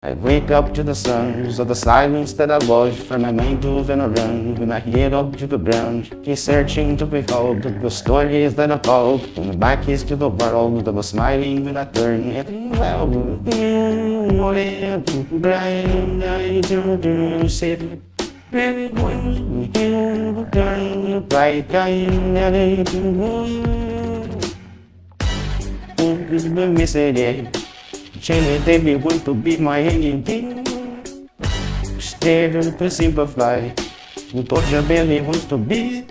I wake up to the sounds of the silence that I lost from my mind moving around. When I head up to the ground, keep searching to behold the stories that I told. When my back is to the world, I was smiling when I turned it. Well, Change they be want to be my anything. Stay to simplify. What your belly wants to be.